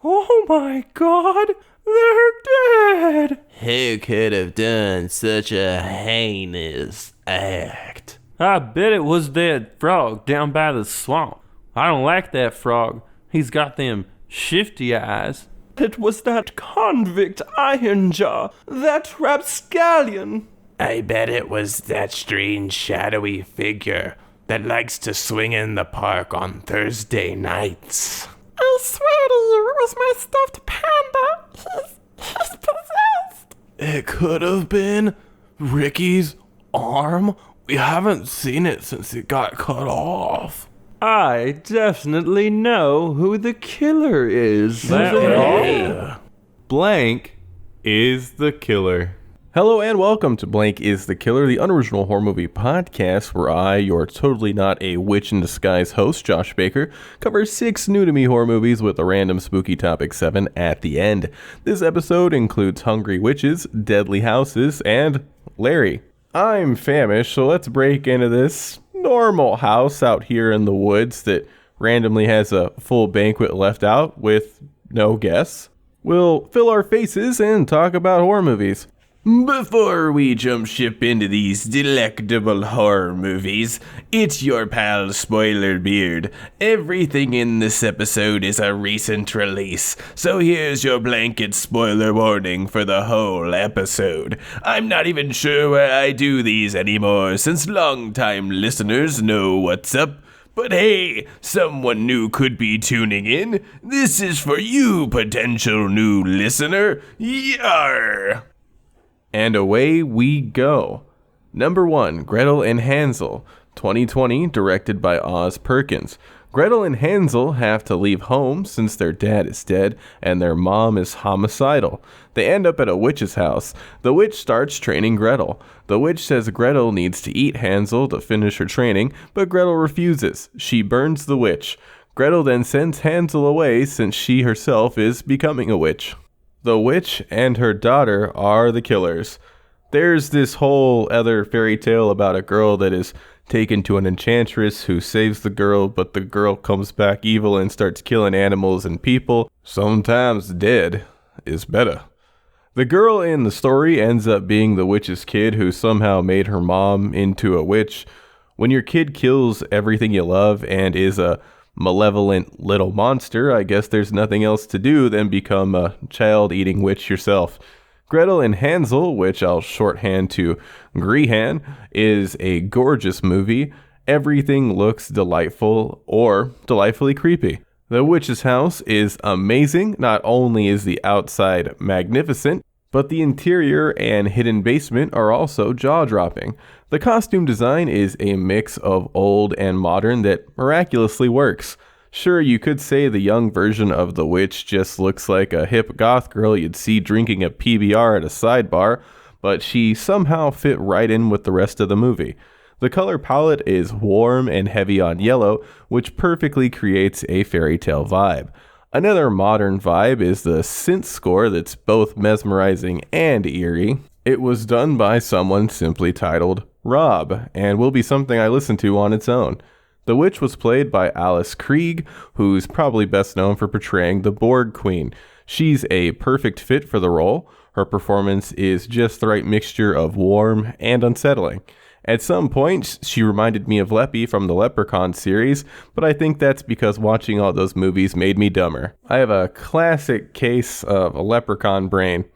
Oh my God, they're dead! Who could have done such a heinous act? I bet it was that frog down by the swamp. I don't like that frog. He's got them shifty eyes. It was that convict Ironjaw, that rapscallion. I bet it was that strange shadowy figure that likes to swing in the park on Thursday nights. I swear to you, it was my stuffed panda. He's possessed. It could have been Ricky's arm. We haven't seen it since it got cut off. I definitely know who the killer is. Blank is the Killer. Hello and welcome to Blank is the Killer, the unoriginal horror movie podcast where I, your totally not a witch in disguise host, Josh Baker, cover 6 new-to-me horror movies with a random spooky topic 7 at the end. This episode includes Hungry Witches, Deadly Houses, and Larry. I'm famished, so let's break into this normal house out here in the woods that randomly has a full banquet left out with no guests. We'll fill our faces and talk about horror movies. Before we jump ship into these delectable horror movies, it's your pal Spoiler Beard. Everything in this episode is a recent release, so here's your blanket spoiler warning for the whole episode. I'm not even sure why I do these anymore, since long-time listeners know what's up. But hey, someone new could be tuning in. This is for you, potential new listener. Yarr! And away we go. Number 1, Gretel and Hansel, 2020, directed by Oz Perkins. Gretel and Hansel have to leave home since their dad is dead and their mom is homicidal. They end up at a witch's house. The witch starts training Gretel. The witch says Gretel needs to eat Hansel to finish her training, but Gretel refuses. She burns the witch. Gretel then sends Hansel away since she herself is becoming a witch. The witch and her daughter are the killers. There's this whole other fairy tale about a girl that is taken to an enchantress who saves the girl, but the girl comes back evil and starts killing animals and people. Sometimes dead is better. The girl in the story ends up being the witch's kid who somehow made her mom into a witch. When your kid kills everything you love and is a malevolent little monster, I guess there's nothing else to do than become a child-eating witch yourself. Gretel and Hansel, which I'll shorthand to Grehan, is a gorgeous movie. Everything looks delightful or delightfully creepy. The witch's house is amazing. Not only is the outside magnificent, but the interior and hidden basement are also jaw-dropping. The costume design is a mix of old and modern that miraculously works. Sure, you could say the young version of the witch just looks like a hip goth girl you'd see drinking a PBR at a sidebar, but she somehow fit right in with the rest of the movie. The color palette is warm and heavy on yellow, which perfectly creates a fairy tale vibe. Another modern vibe is the synth score that's both mesmerizing and eerie. It was done by someone simply titled Rob, and will be something I listen to on its own. The witch was played by Alice Krieg, who's probably best known for portraying the Borg Queen. She's a perfect fit for the role. Her performance is just the right mixture of warm and unsettling. At some points, she reminded me of Leppy from the Leprechaun series, but I think that's because watching all those movies made me dumber. I have a classic case of a leprechaun brain.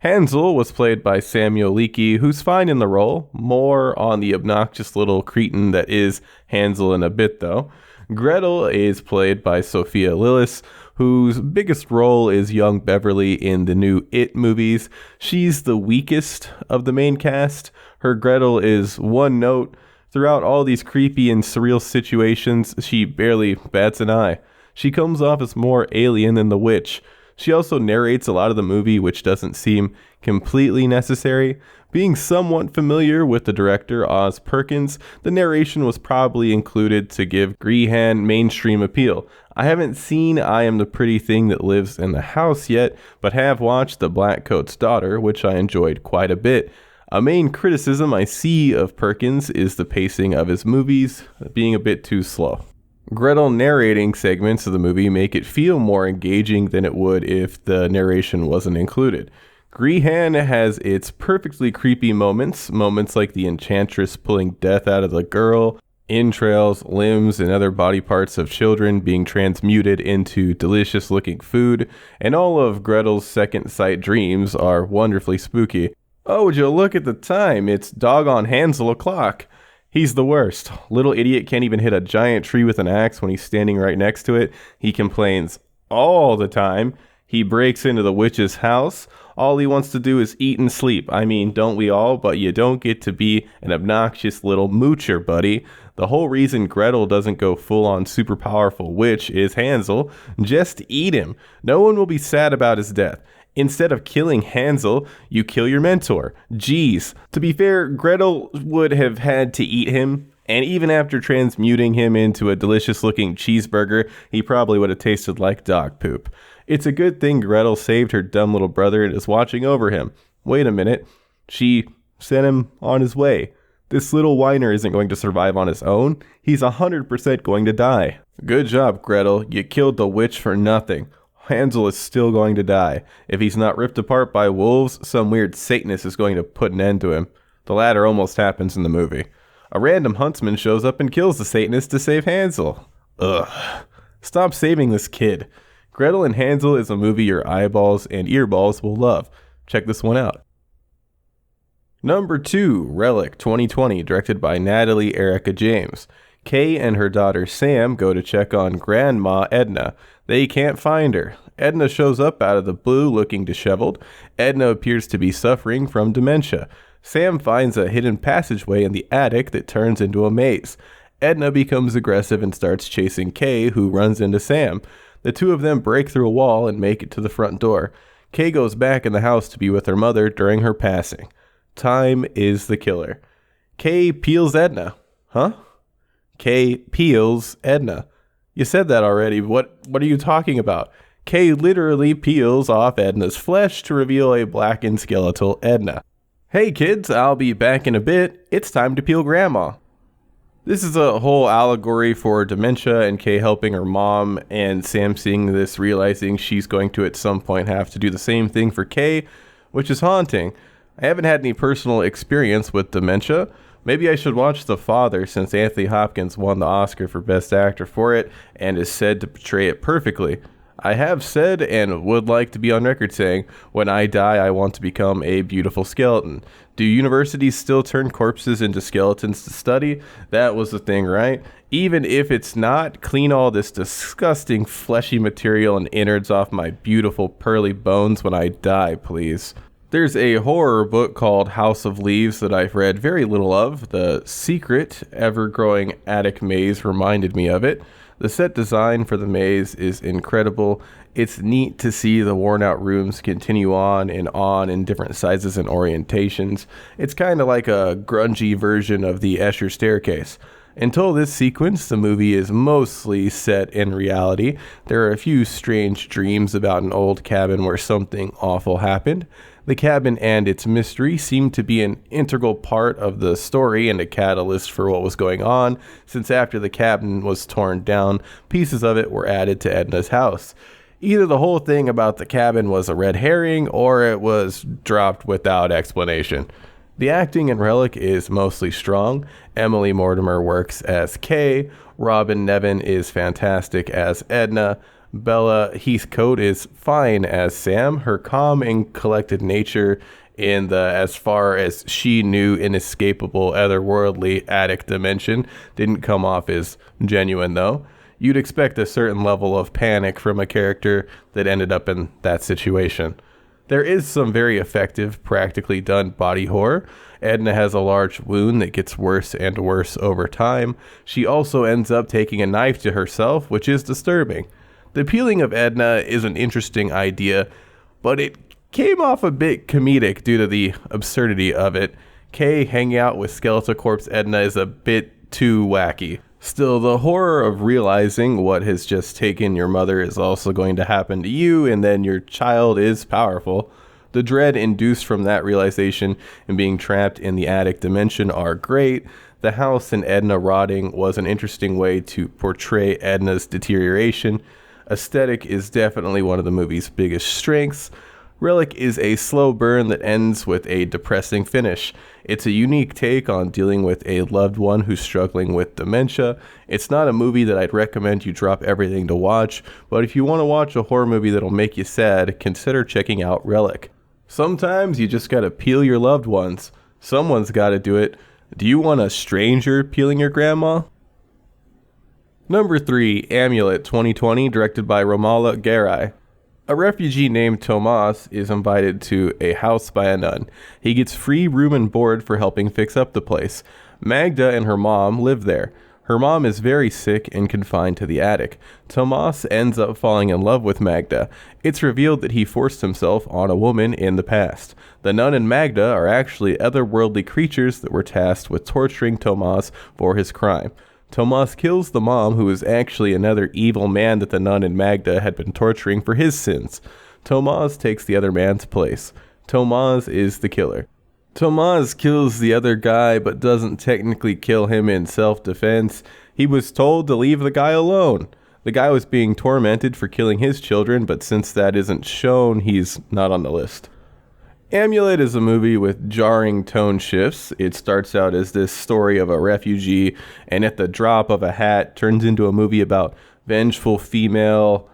Hansel was played by Samuel Leakey, who's fine in the role, more on the obnoxious little cretin that is Hansel in a bit though. Gretel is played by Sophia Lillis, whose biggest role is young Beverly in the new It movies. She's the weakest of the main cast. Her Gretel is one note. Throughout all these creepy and surreal situations, she barely bats an eye. She comes off as more alien than the witch. She also narrates a lot of the movie, which doesn't seem completely necessary. Being somewhat familiar with the director, Oz Perkins, the narration was probably included to give Grehan mainstream appeal. I haven't seen I Am the Pretty Thing That Lives in the House yet, but have watched The Black Coat's Daughter, which I enjoyed quite a bit. A main criticism I see of Perkins is the pacing of his movies being a bit too slow. Gretel narrating segments of the movie make it feel more engaging than it would if the narration wasn't included. Grehan has its perfectly creepy moments like the enchantress pulling death out of the girl, entrails, limbs, and other body parts of children being transmuted into delicious-looking food, and all of Gretel's second sight dreams are wonderfully spooky. Oh, would you look at the time? It's doggone Hansel o'clock. He's the worst. Little idiot can't even hit a giant tree with an axe when he's standing right next to it. He complains all the time. He breaks into the witch's house. All he wants to do is eat and sleep. I mean, don't we all? But you don't get to be an obnoxious little moocher, buddy. The whole reason Gretel doesn't go full-on super powerful witch is Hansel. Just eat him. No one will be sad about his death. Instead of killing Hansel, you kill your mentor. Jeez. To be fair, Gretel would have had to eat him, and even after transmuting him into a delicious-looking cheeseburger, he probably would have tasted like dog poop. It's a good thing Gretel saved her dumb little brother and is watching over him. Wait a minute. She sent him on his way. This little whiner isn't going to survive on his own. He's 100% going to die. Good job, Gretel. You killed the witch for nothing. Hansel is still going to die. If he's not ripped apart by wolves, some weird Satanist is going to put an end to him. The latter almost happens in the movie. A random huntsman shows up and kills the Satanist to save Hansel. Ugh. Stop saving this kid. Gretel and Hansel is a movie your eyeballs and earballs will love. Check this one out. Number 2, Relic 2020, directed by Natalie Erika James. Kay and her daughter Sam go to check on Grandma Edna. They can't find her. Edna shows up out of the blue looking disheveled. Edna appears to be suffering from dementia. Sam finds a hidden passageway in the attic that turns into a maze. Edna becomes aggressive and starts chasing Kay, who runs into Sam. The two of them break through a wall and make it to the front door. Kay goes back in the house to be with her mother during her passing. Time is the killer. Kay peels Edna. Huh? Kay peels Edna. You said that already. What are you talking about? Kay literally peels off Edna's flesh to reveal a blackened skeletal Edna. Hey kids, I'll be back in a bit. It's time to peel Grandma. This is a whole allegory for dementia and Kay helping her mom, and Sam seeing this, realizing she's going to at some point have to do the same thing for Kay, which is haunting. I haven't had any personal experience with dementia. Maybe I should watch The Father, since Anthony Hopkins won the Oscar for Best Actor for it and is said to portray it perfectly. I have said and would like to be on record saying, when I die, I want to become a beautiful skeleton. Do universities still turn corpses into skeletons to study? That was the thing, right? Even if it's not, clean all this disgusting fleshy material and innards off my beautiful pearly bones when I die, please. There's a horror book called House of Leaves that I've read very little of. The secret, ever-growing attic maze reminded me of it. The set design for the maze is incredible. It's neat to see the worn-out rooms continue on in different sizes and orientations. It's kind of like a grungy version of the Escher staircase. Until this sequence, the movie is mostly set in reality. There are a few strange dreams about an old cabin where something awful happened. The cabin and its mystery seemed to be an integral part of the story and a catalyst for what was going on, since after the cabin was torn down, pieces of it were added to Edna's house. Either the whole thing about the cabin was a red herring, or it was dropped without explanation. The acting in Relic is mostly strong. Emily Mortimer works as Kay. Robin Nevin is fantastic as Edna. Bella Heathcote is fine as Sam. Her calm and collected nature in the as far as she knew inescapable otherworldly attic dimension didn't come off as genuine though. You'd expect a certain level of panic from a character that ended up in that situation. There is some very effective, practically done body horror. Edna has a large wound that gets worse and worse over time. She also ends up taking a knife to herself, which is disturbing. The peeling of Edna is an interesting idea, but it came off a bit comedic due to the absurdity of it. Kay hanging out with skeletal corpse Edna is a bit too wacky. Still, the horror of realizing what has just taken your mother is also going to happen to you, and then your child is powerful. The dread induced from that realization and being trapped in the attic dimension are great. The house and Edna rotting was an interesting way to portray Edna's deterioration. Aesthetic is definitely one of the movie's biggest strengths. Relic is a slow burn that ends with a depressing finish. It's a unique take on dealing with a loved one who's struggling with dementia. It's not a movie that I'd recommend you drop everything to watch, but if you want to watch a horror movie that'll make you sad, consider checking out Relic. Sometimes you just gotta peel your loved ones. Someone's gotta do it. Do you want a stranger peeling your grandma? Number 3, Amulet 2020, directed by Romola Garai. A refugee named Tomas is invited to a house by a nun. He gets free room and board for helping fix up the place. Magda and her mom live there. Her mom is very sick and confined to the attic. Tomas ends up falling in love with Magda. It's revealed that he forced himself on a woman in the past. The nun and Magda are actually otherworldly creatures that were tasked with torturing Tomas for his crime. Tomas kills the mom, who is actually another evil man that the nun and Magda had been torturing for his sins. Tomas takes the other man's place. Tomas is the killer. Tomas kills the other guy, but doesn't technically kill him in self-defense. He was told to leave the guy alone. The guy was being tormented for killing his children, but since that isn't shown, he's not on the list. Amulet is a movie with jarring tone shifts. It starts out as this story of a refugee, and at the drop of a hat turns into a movie about vengeful female.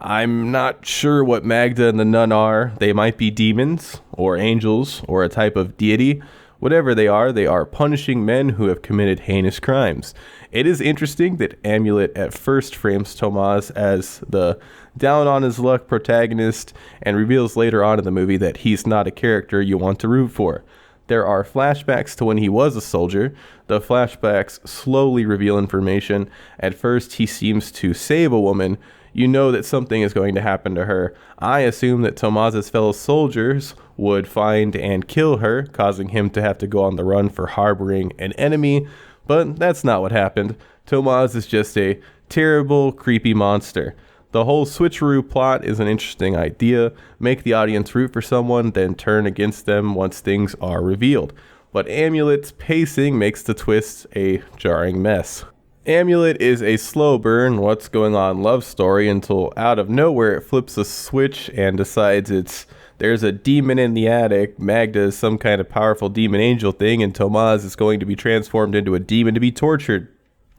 I'm not sure what Magda and the nun are. They might be demons, or angels, or a type of deity. Whatever they are punishing men who have committed heinous crimes. It is interesting that Amulet at first frames Tomas as the down-on-his-luck protagonist and reveals later on in the movie that he's not a character you want to root for. There are flashbacks to when he was a soldier. The flashbacks slowly reveal information. At first, he seems to save a woman. You know that something is going to happen to her. I assume that Tomas's fellow soldiers would find and kill her, causing him to have to go on the run for harboring an enemy, but that's not what happened. Tomas is just a terrible, creepy monster. The whole switcheroo plot is an interesting idea. Make the audience root for someone, then turn against them once things are revealed. But Amulet's pacing makes the twists a jarring mess. Amulet is a slow burn, what's going on love story until out of nowhere it flips a switch and decides there's a demon in the attic, Magda is some kind of powerful demon angel thing, and Tomas is going to be transformed into a demon to be tortured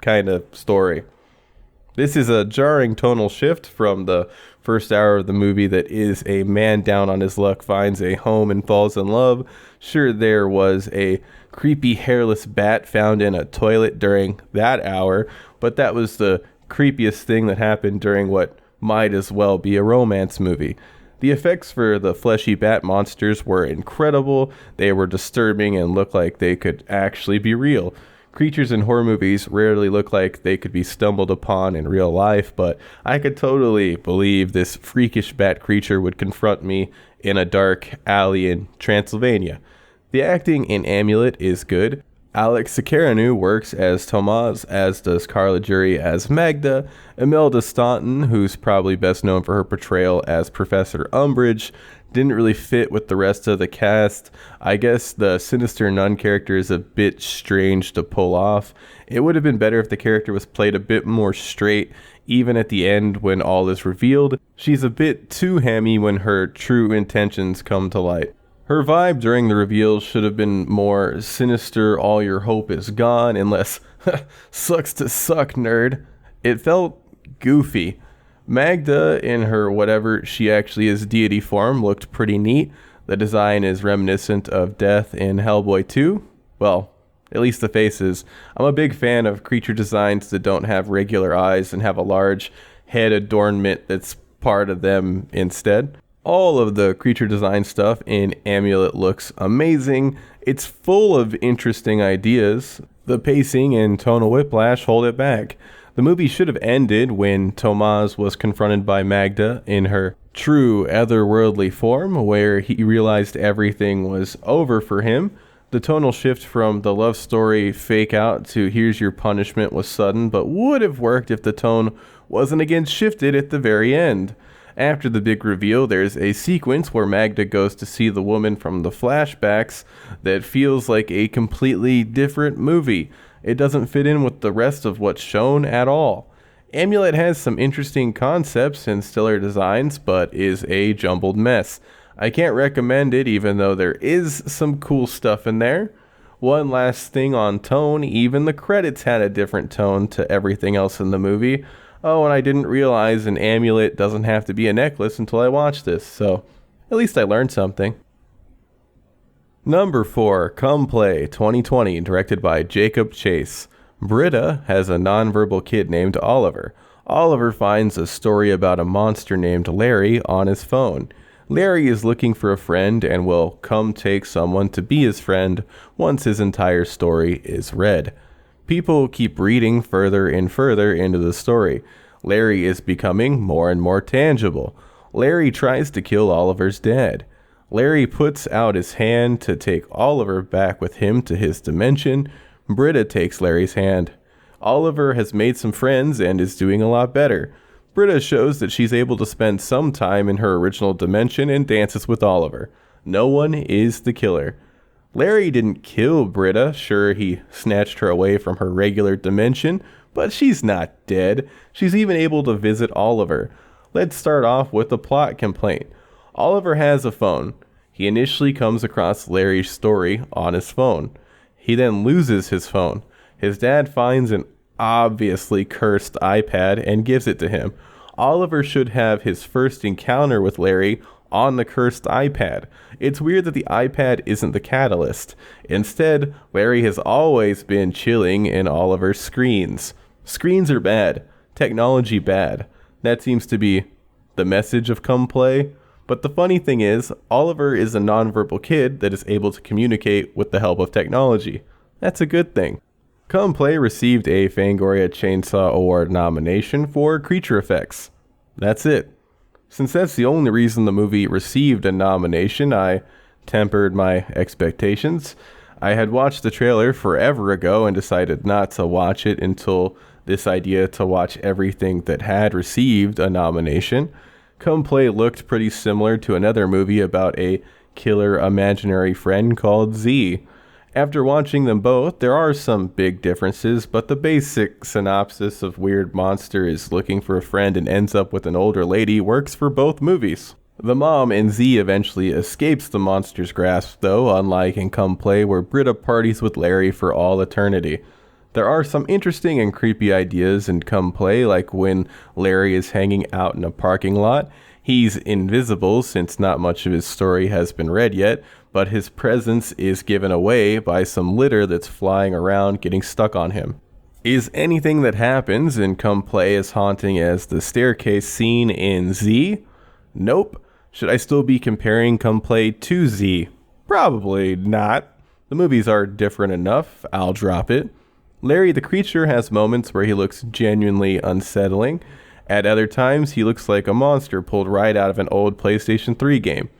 kind of story. This is a jarring tonal shift from the first hour of the movie that is a man down on his luck finds a home and falls in love. Sure, there was a creepy hairless bat found in a toilet during that hour, but that was the creepiest thing that happened during what might as well be a romance movie. The effects for the fleshy bat monsters were incredible. They were disturbing and looked like they could actually be real. Creatures in horror movies rarely look like they could be stumbled upon in real life, but I could totally believe this freakish bat creature would confront me in a dark alley in Transylvania. The acting in Amulet is good. Alex Sakaranu works as Tomas, as does Carla Jury as Magda. Imelda Staunton, who's probably best known for her portrayal as Professor Umbridge, didn't really fit with the rest of the cast. I guess the sinister nun character is a bit strange to pull off. It would have been better if the character was played a bit more straight, even at the end when all is revealed. She's a bit too hammy when her true intentions come to light. Her vibe during the reveal should have been more sinister, all your hope is gone, unless sucks to suck, nerd. It felt goofy. Magda, in her whatever she actually is deity form, looked pretty neat. The design is reminiscent of Death in Hellboy 2. Well, at least the faces. I'm a big fan of creature designs that don't have regular eyes and have a large head adornment that's part of them instead. All of the creature design stuff in Amulet looks amazing. It's full of interesting ideas. The pacing and tonal whiplash hold it back. The movie should have ended when Tomas was confronted by Magda in her true otherworldly form, where he realized everything was over for him. The tonal shift from the love story fake out to here's your punishment was sudden, but would have worked if the tone wasn't again shifted at the very end. After the big reveal, there's a sequence where Magda goes to see the woman from the flashbacks that feels like a completely different movie. It doesn't fit in with the rest of what's shown at all. Amulet has some interesting concepts and stellar designs, but is a jumbled mess. I can't recommend it even though there is some cool stuff in there. One last thing on tone, even the credits had a different tone to everything else in the movie. Oh, and I didn't realize an amulet doesn't have to be a necklace until I watched this, so at least I learned something. Number 4, Come Play, 2020, directed by Jacob Chase. Britta has a nonverbal kid named Oliver. Oliver finds a story about a monster named Larry on his phone. Larry is looking for a friend and will come take someone to be his friend once his entire story is read. People keep reading further and further into the story. Larry is becoming more and more tangible. Larry tries to kill Oliver's dad. Larry puts out his hand to take Oliver back with him to his dimension. Britta takes Larry's hand. Oliver has made some friends and is doing a lot better. Britta shows that she's able to spend some time in her original dimension and dances with Oliver. No one is the killer. Larry didn't kill Britta. Sure, he snatched her away from her regular dimension, but she's not dead. She's even able to visit Oliver. Let's start off with a plot complaint. Oliver has a phone. He initially comes across Larry's story on his phone. He then loses his phone. His dad finds an obviously cursed iPad and gives it to him. Oliver should have his first encounter with Larry on the cursed iPad. It's weird that the iPad isn't the catalyst. Instead, Larry has always been chilling in Oliver's screens. Screens are bad. Technology bad. That seems to be the message of Come Play. But the funny thing is, Oliver is a nonverbal kid that is able to communicate with the help of technology. That's a good thing. Come Play received a Fangoria Chainsaw Award nomination for creature effects. That's it. Since that's the only reason the movie received a nomination, I tempered my expectations. I had watched the trailer forever ago and decided not to watch it until this idea to watch everything that had received a nomination. Come Play looked pretty similar to another movie about a killer imaginary friend called Z. After watching them both, there are some big differences, but the basic synopsis of weird monster is looking for a friend and ends up with an older lady works for both movies. The mom in Z eventually escapes the monster's grasp, though, unlike in Come Play, where Britta parties with Larry for all eternity. There are some interesting and creepy ideas in Come Play, like when Larry is hanging out in a parking lot. He's invisible since not much of his story has been read yet, but his presence is given away by some litter that's flying around getting stuck on him. Is anything that happens in Come Play as haunting as the staircase scene in Z? Nope. Should I still be comparing Come Play to Z? Probably not. The movies are different enough, I'll drop it. Larry the creature has moments where he looks genuinely unsettling. At other times, he looks like a monster pulled right out of an old PlayStation 3 game.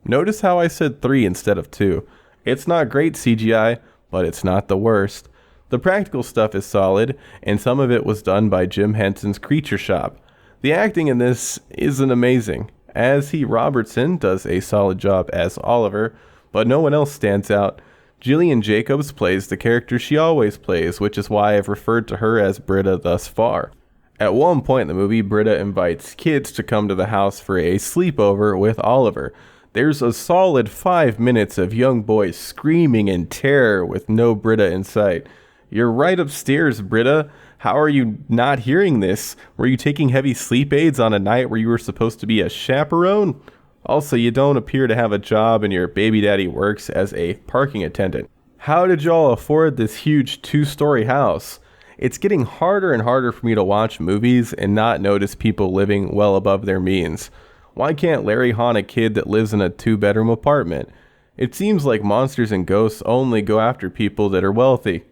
Notice how I said 3 instead of 2. It's not great CGI, but it's not the worst. The practical stuff is solid, and some of it was done by Jim Henson's Creature Shop. The acting in this isn't amazing, as Robertson does a solid job as Oliver, but no one else stands out. Jillian Jacobs plays the character she always plays, which is why I've referred to her as Britta thus far. At one point in the movie, Britta invites kids to come to the house for a sleepover with Oliver. There's a solid 5 minutes of young boys screaming in terror with no Britta in sight. You're right upstairs, Britta. How are you not hearing this? Were you taking heavy sleep aids on a night where you were supposed to be a chaperone? Also, you don't appear to have a job and your baby daddy works as a parking attendant. How did y'all afford this huge 2-story house? It's getting harder and harder for me to watch movies and not notice people living well above their means. Why can't Larry haunt a kid that lives in a 2-bedroom apartment? It seems like monsters and ghosts only go after people that are wealthy.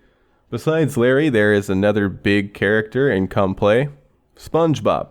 Besides Larry, there is another big character in Come Play, SpongeBob.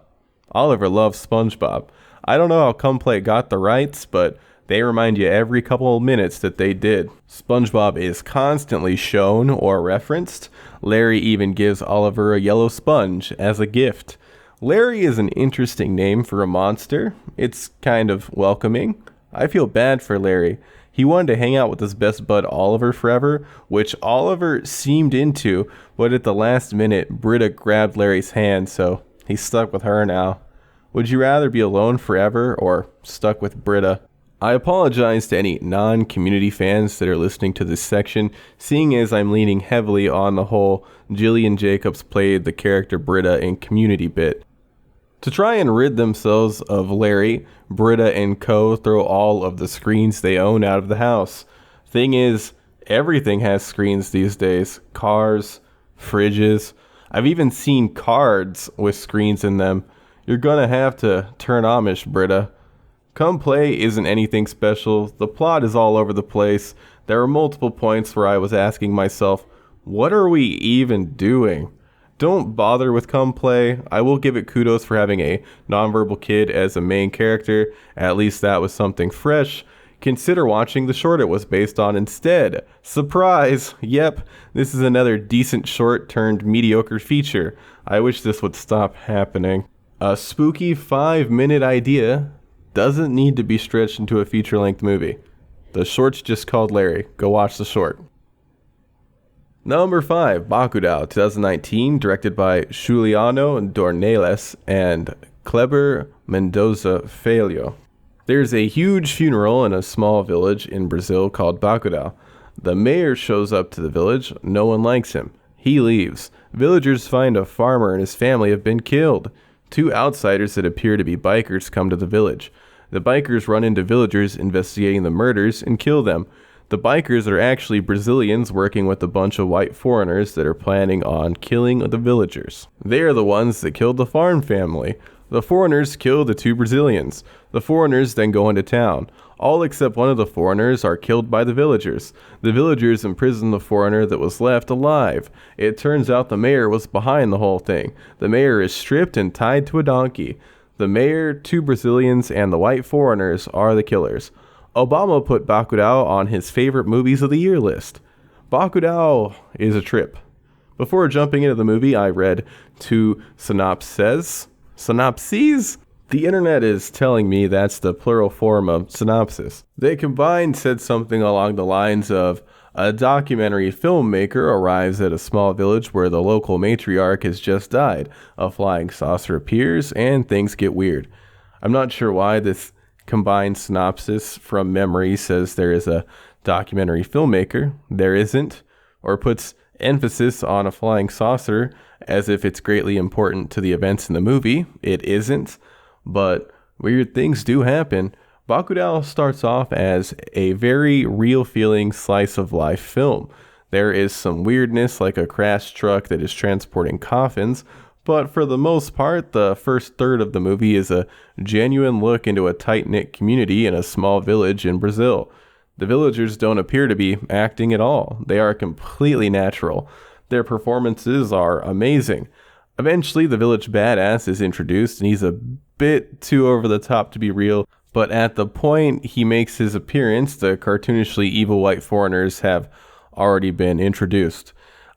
Oliver loves SpongeBob. I don't know how Come Play got the rights, but they remind you every couple of minutes that they did. SpongeBob is constantly shown or referenced. Larry even gives Oliver a yellow sponge as a gift. Larry is an interesting name for a monster. It's kind of welcoming. I feel bad for Larry. He wanted to hang out with his best bud Oliver forever, which Oliver seemed into, but at the last minute, Britta grabbed Larry's hand, so he's stuck with her now. Would you rather be alone forever or stuck with Britta? I apologize to any non-community fans that are listening to this section, seeing as I'm leaning heavily on the whole Jillian Jacobs played the character Britta in Community bit. To try and rid themselves of Larry, Britta and co throw all of the screens they own out of the house. Thing is, everything has screens these days. Cars, fridges. I've even seen cards with screens in them. You're gonna have to turn Amish, Britta. Come Play isn't anything special. The plot is all over the place. There are multiple points where I was asking myself, what are we even doing? Don't bother with Come Play. I will give it kudos for having a nonverbal kid as a main character. At least that was something fresh. Consider watching the short it was based on instead. Surprise! Yep, this is another decent short turned mediocre feature. I wish this would stop happening. A spooky 5-minute idea doesn't need to be stretched into a feature-length movie. The short's just called Larry. Go watch the short. Number 5, Bakudao, 2019, directed by Juliano Dornelles and Kleber Mendonça Filho. There's a huge funeral in a small village in Brazil called Bacurau. The mayor shows up to the village. No one likes him. He leaves. Villagers find a farmer and his family have been killed. 2 outsiders that appear to be bikers come to the village. The bikers run into villagers investigating the murders and kill them. The bikers are actually Brazilians working with a bunch of white foreigners that are planning on killing the villagers. They are the ones that killed the farm family. The foreigners kill the 2 Brazilians. The foreigners then go into town. All except one of the foreigners are killed by the villagers. The villagers imprison the foreigner that was left alive. It turns out the mayor was behind the whole thing. The mayor is stripped and tied to a donkey. The mayor, 2 Brazilians, and the white foreigners are the killers. Obama put Bakudao on his favorite movies of the year list. Bakudao is a trip. Before jumping into the movie, I read 2 synopses. Synopses? The internet is telling me that's the plural form of synopsis. They combined said something along the lines of, a documentary filmmaker arrives at a small village where the local matriarch has just died. A flying saucer appears and things get weird. I'm not sure why this combined synopsis from memory says there is a documentary filmmaker. There isn't. Or puts emphasis on a flying saucer as if it's greatly important to the events in the movie. It isn't. But weird things do happen. Bakudao starts off as a very real-feeling slice-of-life film. There is some weirdness like a crashed truck that is transporting coffins, but for the most part, the first third of the movie is a genuine look into a tight-knit community in a small village in Brazil. The villagers don't appear to be acting at all. They are completely natural. Their performances are amazing. Eventually, the village badass is introduced, and he's a bit too over the top to be real, but at the point he makes his appearance, the cartoonishly evil white foreigners have already been introduced.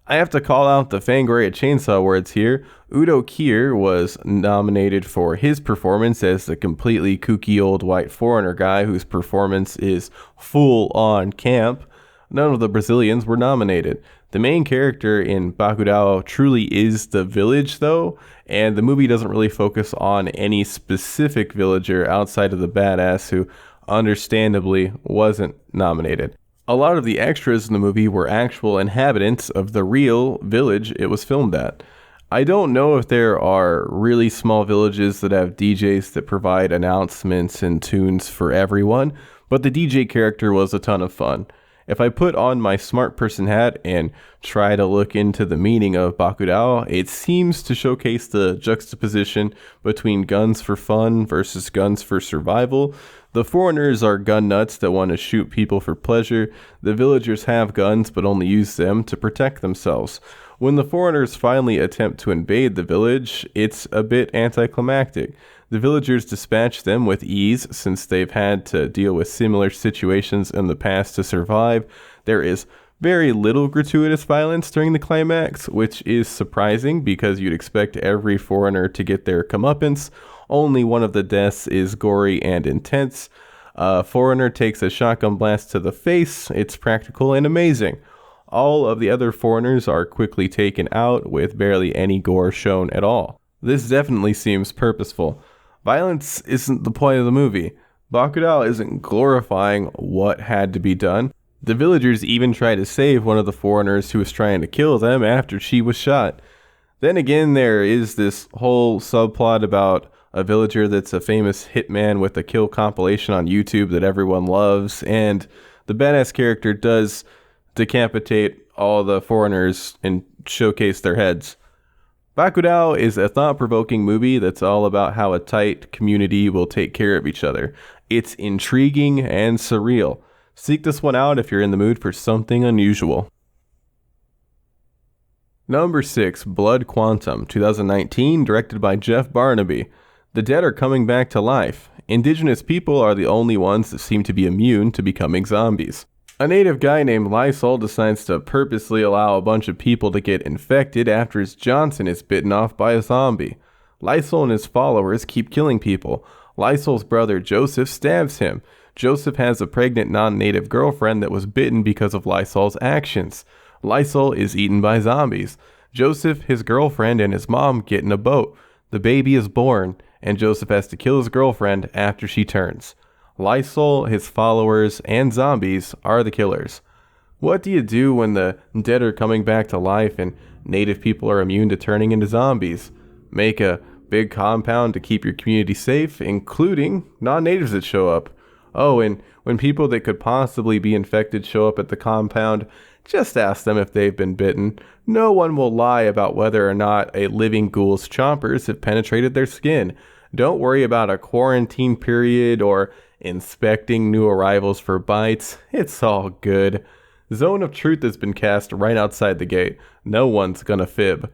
I have to call out the Fangoria Chainsaw words here. Udo Kier was nominated for his performance as the completely kooky old white foreigner guy whose performance is full-on camp. None of the Brazilians were nominated. The main character in Bakudao truly is the village, though, and the movie doesn't really focus on any specific villager outside of the badass who understandably wasn't nominated. A lot of the extras in the movie were actual inhabitants of the real village it was filmed at. I don't know if there are really small villages that have DJs that provide announcements and tunes for everyone, but the DJ character was a ton of fun. If I put on my smart person hat and try to look into the meaning of Bakudao, it seems to showcase the juxtaposition between guns for fun versus guns for survival. The foreigners are gun nuts that want to shoot people for pleasure. The villagers have guns but only use them to protect themselves. When the foreigners finally attempt to invade the village, it's a bit anticlimactic. The villagers dispatch them with ease since they've had to deal with similar situations in the past to survive. There is very little gratuitous violence during the climax, which is surprising because you'd expect every foreigner to get their comeuppance. Only one of the deaths is gory and intense. A foreigner takes a shotgun blast to the face. It's practical and amazing. All of the other foreigners are quickly taken out with barely any gore shown at all. This definitely seems purposeful. Violence isn't the point of the movie. Bakudao isn't glorifying what had to be done. The villagers even try to save one of the foreigners who was trying to kill them after she was shot. Then again, there is this whole subplot about a villager that's a famous hitman with a kill compilation on YouTube that everyone loves, and the badass character does decapitate all the foreigners and showcase their heads. Bakudao is a thought-provoking movie that's all about how a tight community will take care of each other. It's intriguing and surreal. Seek this one out if you're in the mood for something unusual. Number 6, Blood Quantum, 2019, directed by Jeff Barnaby. The dead are coming back to life. Indigenous people are the only ones that seem to be immune to becoming zombies. A native guy named Lysol decides to purposely allow a bunch of people to get infected after his Johnson is bitten off by a zombie. Lysol and his followers keep killing people. Lysol's brother Joseph stabs him. Joseph has a pregnant non-native girlfriend that was bitten because of Lysol's actions. Lysol is eaten by zombies. Joseph, his girlfriend, and his mom get in a boat. The baby is born, and Joseph has to kill his girlfriend after she turns. Lysol, his followers, and zombies are the killers. What do you do when the dead are coming back to life and native people are immune to turning into zombies? Make a big compound to keep your community safe, including non-natives that show up. Oh, and when people that could possibly be infected show up at the compound, just ask them if they've been bitten. No one will lie about whether or not a living ghoul's chompers have penetrated their skin. Don't worry about a quarantine period or inspecting new arrivals for bites. It's all good. Zone of Truth has been cast right outside the gate. No one's gonna fib.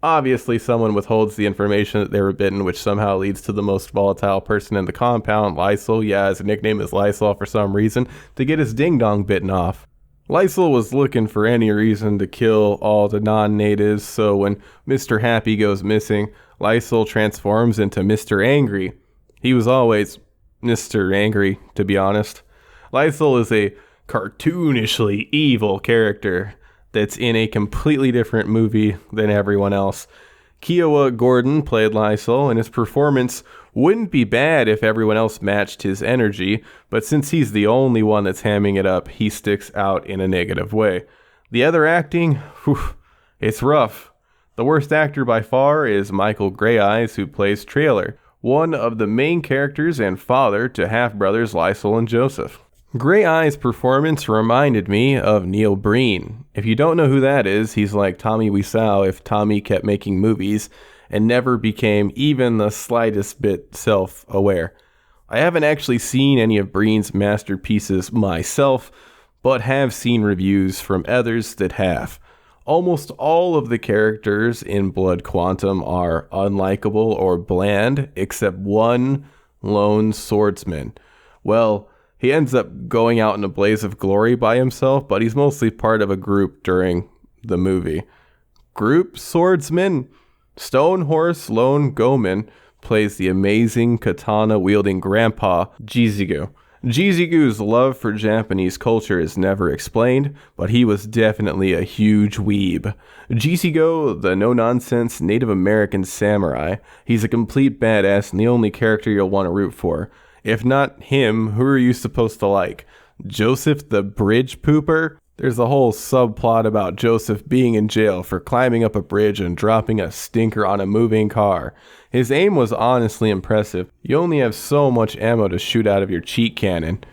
Obviously, someone withholds the information that they were bitten, which somehow leads to the most volatile person in the compound, Lysol. Yeah, his nickname is Lysol for some reason, to get his ding-dong bitten off. Lysol was looking for any reason to kill all the non-natives, so when Mr. Happy goes missing, Lysol transforms into Mr. Angry. He was always Mr. Angry, to be honest. Lysol is a cartoonishly evil character that's in a completely different movie than everyone else. Kiowa Gordon played Lysol, and his performance wouldn't be bad if everyone else matched his energy, but since he's the only one that's hamming it up, he sticks out in a negative way. The other acting, it's rough. The worst actor by far is Michael Greyeyes, who plays Trailer, one of the main characters and father to half-brothers Lysol and Joseph. Greyeyes' performance reminded me of Neil Breen. If you don't know who that is, he's like Tommy Wiseau if Tommy kept making movies and never became even the slightest bit self-aware. I haven't actually seen any of Breen's masterpieces myself, but have seen reviews from others that have. Almost all of the characters in Blood Quantum are unlikable or bland, except one lone swordsman. Well, he ends up going out in a blaze of glory by himself, but he's mostly part of a group during the movie. Group swordsman? Stonehorse Lone Goman plays the amazing katana-wielding grandpa, Jizigu. Jizigu's love for Japanese culture is never explained, but he was definitely a huge weeb. Jizigo, the no-nonsense Native American samurai, he's a complete badass and the only character you'll want to root for. If not him, who are you supposed to like? Joseph the Bridge Pooper? There's a whole subplot about Joseph being in jail for climbing up a bridge and dropping a stinker on a moving car. His aim was honestly impressive. You only have so much ammo to shoot out of your cheat cannon.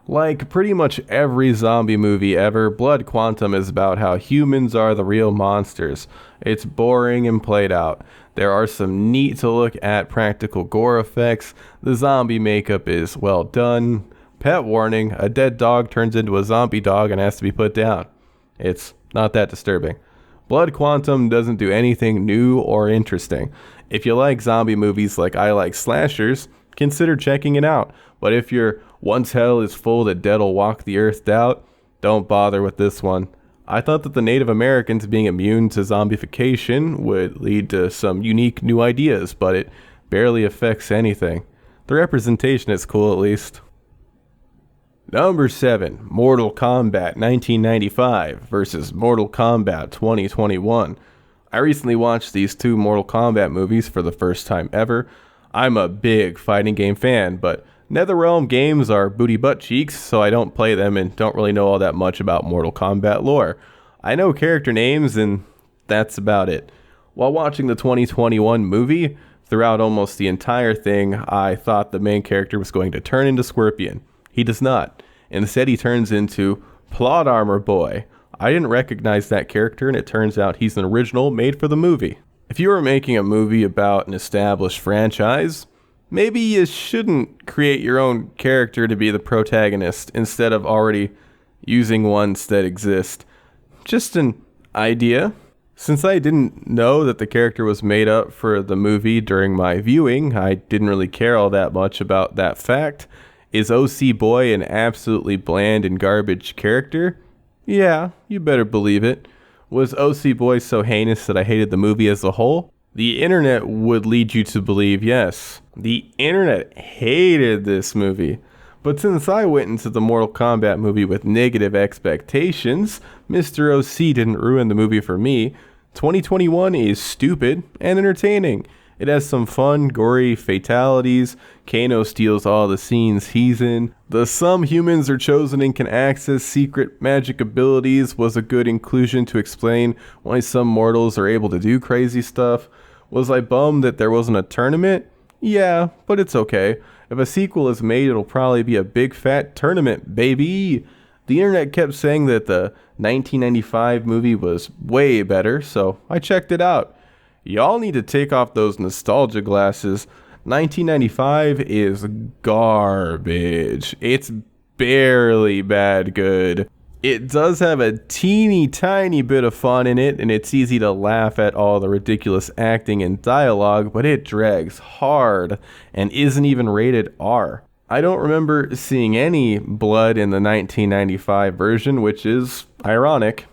Like pretty much every zombie movie ever, Blood Quantum is about how humans are the real monsters. It's boring and played out. There are some neat to look at practical gore effects. The zombie makeup is well done. Pet warning, a dead dog turns into a zombie dog and has to be put down. It's not that disturbing. Blood Quantum doesn't do anything new or interesting. If you like zombie movies like I like slashers, consider checking it out. But if your once hell is full the dead'll walk the earth out, don't bother with this one. I thought that the Native Americans being immune to zombification would lead to some unique new ideas, but it barely affects anything. The representation is cool at least. Number 7, Mortal Kombat 1995 versus Mortal Kombat 2021. I recently watched these two Mortal Kombat movies for the first time ever. I'm a big fighting game fan, but NetherRealm games are booty butt cheeks, so I don't play them and don't really know all that much about Mortal Kombat lore. I know character names and that's about it. While watching the 2021 movie, throughout almost the entire thing, I thought the main character was going to turn into Scorpion. He does not. Instead, he turns into Plot Armor Boy. I didn't recognize that character, and it turns out he's an original made for the movie. If you were making a movie about an established franchise, maybe you shouldn't create your own character to be the protagonist instead of already using ones that exist. Just an idea. Since I didn't know that the character was made up for the movie during my viewing, I didn't really care all that much about that fact. Is OC Boy an absolutely bland and garbage character? Yeah, you better believe it. Was OC Boy so heinous that I hated the movie as a whole? The internet would lead you to believe yes. The internet hated this movie. But since I went into the Mortal Kombat movie with negative expectations, Mr. OC didn't ruin the movie for me. 2021 is stupid and entertaining. It has some fun, gory fatalities. Kano steals all the scenes he's in. The some humans are chosen and can access secret magic abilities was a good inclusion to explain why some mortals are able to do crazy stuff. Was I bummed that there wasn't a tournament? Yeah, but it's okay. If a sequel is made, it'll probably be a big fat tournament, baby. The internet kept saying that the 1995 movie was way better, so I checked it out. Y'all need to take off those nostalgia glasses. 1995 is garbage. It's barely bad good. It does have a teeny tiny bit of fun in it, and it's easy to laugh at all the ridiculous acting and dialogue, but it drags hard and isn't even rated R. I don't remember seeing any blood in the 1995 version, which is ironic.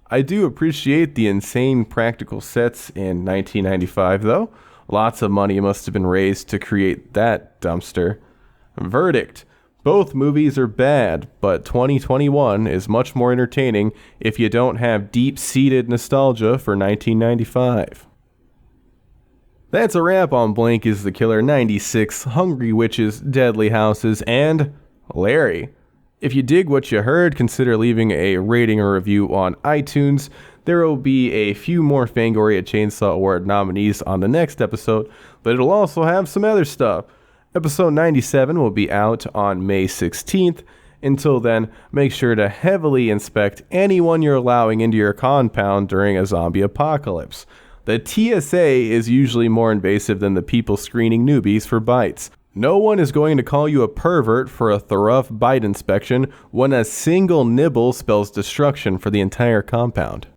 I do appreciate the insane practical sets in 1995, though. Lots of money must have been raised to create that dumpster. Verdict. Both movies are bad, but 2021 is much more entertaining if you don't have deep-seated nostalgia for 1995. That's a wrap on Blank is the Killer 96, Hungry Witches, Deadly Houses, and Larry. If you dig what you heard, consider leaving a rating or review on iTunes. There will be a few more Fangoria Chainsaw Award nominees on the next episode, but it'll also have some other stuff. Episode 97 will be out on May 16th. Until then, make sure to heavily inspect anyone you're allowing into your compound during a zombie apocalypse. The TSA is usually more invasive than the people screening newbies for bites. No one is going to call you a pervert for a thorough bite inspection when a single nibble spells destruction for the entire compound.